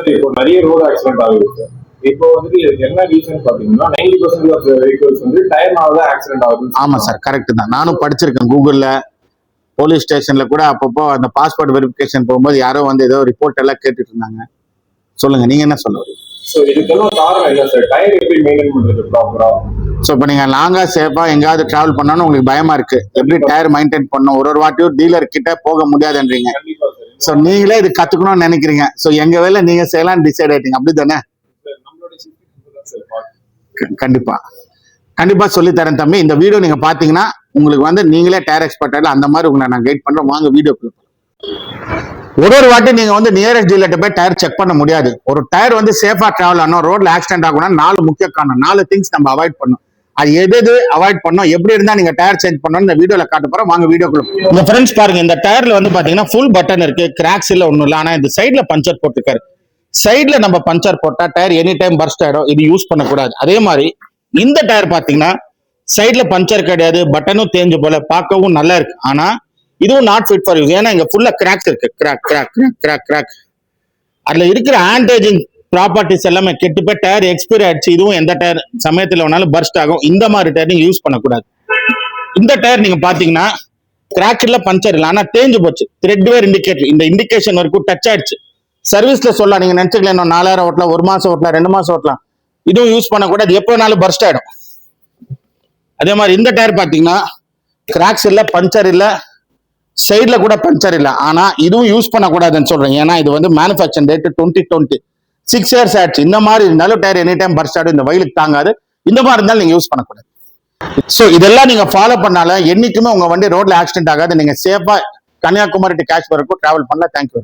இப்போ நிறைய road accident ஆகுது சார். இப்போ வந்துட்டு இதுக்கு என்ன ரீசன் பாத்தீங்கன்னா 90% ஆஃப் வெஹிக்கிள்ஸ் வந்து டயர்னால தான் ஆக்சிடென்ட் ஆகுது. ஆமா சார், கரெக்ட் தான். நானும் படிச்சிருக்கேன். கூகுள்ல போலீஸ் ஸ்டேஷன்ல கூட அப்பப்போ அந்த பாஸ்போர்ட் வெரிஃபிகேஷன் போகும்போது யாரோ வந்து ஏதோ ரிப்போர்ட் எல்லாம் கேட்டுட்டு இருந்தாங்க. சொல்லுங்க, நீங்க என்ன சொல்ல வரீங்க? ஸோ இதுக்கெல்லாம் காரணம் என்ன சார்? டயர் எப்படி மெயின்டைன் பண்றது ப்ராப்பரா? ஸோ இப்போ நீங்க லாங்கா சேஃபா எங்கேயாவது டிராவல் பண்ணணும் உங்களுக்கு பயமா இருக்கு, எப்படி டயர் மெயின்டைன் பண்ணணும், ஒரு வாட்டியும் டீலர் கிட்ட போக முடியாதுன்றீங்க. கண்டிப்பா சார். ஸோ நீங்களே இது கத்துக்கணும்னு நினைக்கிறீங்க. ஸோ எங்க வேலை நீங்க செய்யலாம்னு டிசைட் ஆயிட்டீங்க, அப்படி தானே? நம்மளோட சார் கண்டிப்பா கண்டிப்பா சொல்லி தரேன் தம்பி. இந்த வீடியோ நீங்க பாத்தீங்கன்னா உங்களுக்கு வந்து நீங்களே டயர் எக்ஸ்பர்ட் அந்த மாதிரி உங்களை நான் கைட் பண்றேன். வாங்க வீடியோக்குள்ள. ஒரு வாட்டி நீங்க வந்து நியரஸ்ட் டீலர்ட்ட போய் டயர் செக் பண்ண முடியாது. ஒரு டயர் வந்து சேஃபா டிராவல் ஆகணும், ரோட்ல ஆக்சிடென்ட் ஆகணும், 4 முக்கிய காரணம், 4 திங்ஸ் நம்ம அவாய்ட் பண்ணணும். அது எது அவாய்ட் பண்ணோம், எப்படி இருந்தா நீங்க டயர் சேஞ்ச் பண்ணணும் இந்த வீடியோல காட்ட போறோம். வாங்க வீடியோக்குள்ள. இந்த ஃப்ரெண்ட்ஸ் பாருங்க, இந்த டயர்ல வந்து பாத்தீங்கன்னா ஃபுல் பட்டன் இருக்கு, கிராக்ஸ் இல்ல ஒண்ணும் இல்ல. ஆனா இந்த சைட்ல பஞ்சர் போட்டுருக்காரு. சைட்ல நம்ம பஞ்சர் போட்டா டயர் எனி டைம் பர்ஸ்ட் ஆயிடும், இது யூஸ் பண்ணக்கூடாது. அதே மாதிரி இந்த டயர் பாத்தீங்கன்னா சைட்ல பஞ்சர் கிடையாது, பட்டனும் தேஞ்சு போல, பார்க்கவும் நல்லா இருக்கு. ஆனா இதுவும் நாட் ஃபிட் ஃபார் யூஸ். ஏன்னா இங்க ஃபுல்லா கிராக்ஸ் இருக்கு, crack crack crack crack crack. அதுல இருக்கிற ஆன்டேஜிங் ப்ராப்பர்ட்டிஸ் எல்லாமே கெட்டு போய் டயர் எக்ஸ்பைரி ஆயிடுச்சு. இதுவும் எந்த டயர் சமயத்துல வேணாலும் பர்ஸ்ட் ஆகும். இந்த மாதிரி டயர் நீங்க யூஸ் பண்ணக்கூடாது. இந்த டயர் நீங்க பாத்தீங்கன்னா கிராக் இல்ல, பஞ்சர் இல்ல, ஆனா தேஞ்சு போச்சு. த்ரெட் வேர் இண்டிகேட்டர், இந்த இண்டிகேஷன் வரைக்கும் டச் ஆயிடுச்சு. சர்வீஸ்ல சொல்லலாம், நீங்க நினைச்சுக்கலாம் இன்னும் 4000 ஓட்டலாம், 1 மாசம் ஓட்டலாம், 2 மாசம் ஓட்டலாம். இதுவும் யூஸ் பண்ணக்கூடாது, எப்போ வேணாலும் பர்ஸ்ட் ஆயிடும். அதே மாதிரி இந்த டயர் பாத்தீங்கன்னா கிராக்ஸ் இல்ல, பஞ்சர் இல்ல, சைட்ல கூட பஞ்சர் இல்ல, ஆனா இதுவும் யூஸ் பண்ணக்கூடாதுன்னு சொல்றேன். ஏன்னா இது வந்து மேனுஃபேக்சர் டேட் 2020, 6 இயர்ஸ் ஆயிடுச்சு. இந்த மாதிரி இருந்தாலும் டயர் எனி டைம் பர்ஸ்ட் ஆகும், இந்த வெயிலுக்கு தாங்காது. இந்த மாதிரி இருந்தாலும் நீங்க யூஸ் பண்ணக்கூடாது. சோ இதெல்லாம் நீங்க ஃபாலோ பண்ணால என்னைக்குமே உங்க வண்டி ரோட்ல ஆக்சிடென்ட் ஆகாது. நீங்க சேஃபா கன்னியாகுமரி டு காஷ்மீர் வரைக்கும் டிராவல் பண்ணலாம். தேங்க்யூ.